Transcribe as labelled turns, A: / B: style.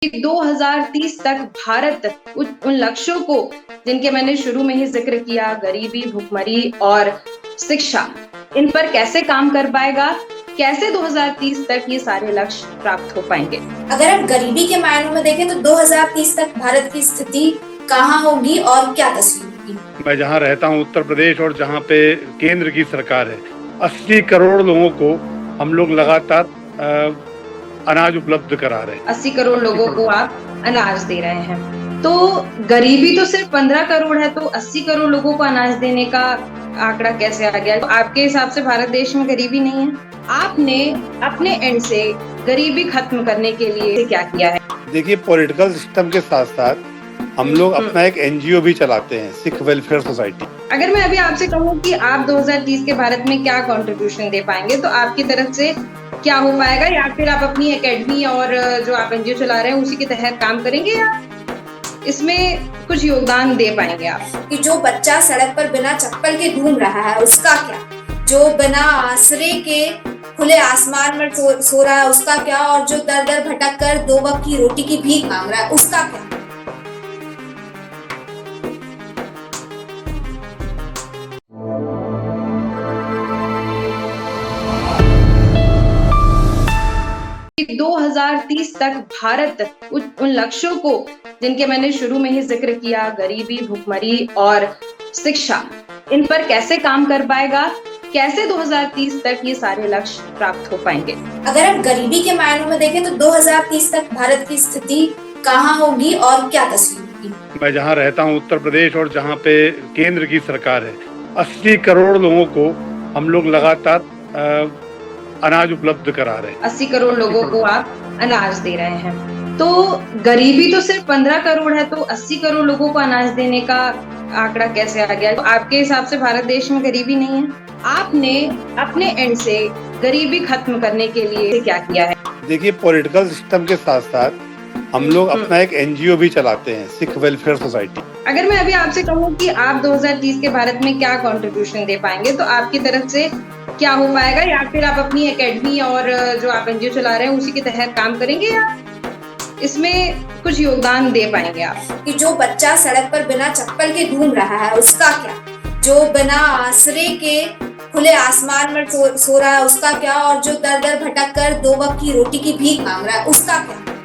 A: कि 2030 तक भारत उन लक्ष्यों को, जिनके मैंने शुरू में ही जिक्र किया, गरीबी, भुखमरी और शिक्षा, इन पर कैसे काम कर पाएगा, कैसे 2030 तक ये सारे लक्ष्य प्राप्त हो पाएंगे।
B: अगर हम गरीबी के मायनों में देखें तो 2030 तक भारत की स्थिति कहाँ होगी और क्या तस्वीर होगी।
C: मैं जहाँ रहता हूँ उत्तर प्रदेश, और जहाँ पे केंद्र की सरकार है, 80 करोड़ लोगों को हम लोग लगातार अनाज उपलब्ध करा रहे हैं।
A: 80 करोड़ लोगों को आप अनाज दे रहे हैं, तो गरीबी तो सिर्फ 15 करोड़ है, तो 80 करोड़ लोगों को अनाज देने का आंकड़ा कैसे आ गया? तो आपके हिसाब से भारत देश में गरीबी नहीं है? आपने अपने एंड से गरीबी खत्म करने के लिए क्या किया है?
C: देखिए, पॉलिटिकल सिस्टम के साथ साथ हम लोग अपना एक एनजीओ भी चलाते हैं, सिख वेलफेयर सोसाइटी।
A: अगर मैं अभी आपसे कहूँ कि आप 2030 के भारत में क्या कंट्रीब्यूशन दे पाएंगे, तो आपकी तरफ से क्या हो पाएगा? या फिर आप अपनी एकेडमी और जो आप एनजीओ चला रहे हैं उसी के तहत काम करेंगे, या इसमें कुछ योगदान दे पाएंगे आप?
B: कि जो बच्चा सड़क पर बिना चप्पल के घूम रहा है उसका क्या, जो बिना आश्रय के खुले आसमान में सो रहा है उसका क्या, और जो दर दर भटक कर 2 वक्त की रोटी की भीख मांग रहा है उसका क्या।
A: कि 2030 तक भारत उन लक्ष्यों को, जिनके मैंने शुरू में ही जिक्र किया, गरीबी, भुखमरी और शिक्षा, इन पर कैसे काम कर पाएगा, कैसे 2030 तक ये सारे लक्ष्य प्राप्त हो पाएंगे।
B: अगर हम गरीबी के मायनों में देखें तो 2030 तक भारत की स्थिति कहाँ होगी और क्या तस्वीर होगी।
C: मैं जहाँ रहता हूँ उत्तर प्रदेश, और जहाँ पे केंद्र की सरकार है, 80 करोड़ लोगों को हम लोग लगातार अनाज उपलब्ध करा रहे हैं।
A: 80 करोड़ लोगों को आप अनाज दे रहे हैं, तो गरीबी तो सिर्फ 15 करोड़ है, तो 80 करोड़ लोगों को अनाज देने का आंकड़ा कैसे आ गया? तो आपके हिसाब से भारत देश में गरीबी नहीं है? आपने अपने एंड से गरीबी खत्म करने के लिए क्या किया है?
C: देखिए, पॉलिटिकल सिस्टम के साथ साथ हम लोग अपना एक एनजीओ भी चलाते हैं, सिख वेलफेयर सोसाइटी।
A: अगर मैं अभी आपसे कहूँ कि आप 2030 के भारत में क्या कंट्रीब्यूशन दे पाएंगे, तो आपकी तरफ से क्या हो पाएगा? या फिर आप अपनी एकेडमी और जो आप एनजीओ चला रहे हैं उसी के तहत काम करेंगे, या इसमें कुछ योगदान दे पाएंगे आप?
B: कि जो बच्चा सड़क पर बिना चप्पल के घूम रहा है उसका क्या, जो बिना आश्रय के खुले आसमान में सो रहा है उसका क्या, और जो दर दर भटक कर 2 वक्त की रोटी की भीख मांग रहा है उसका क्या।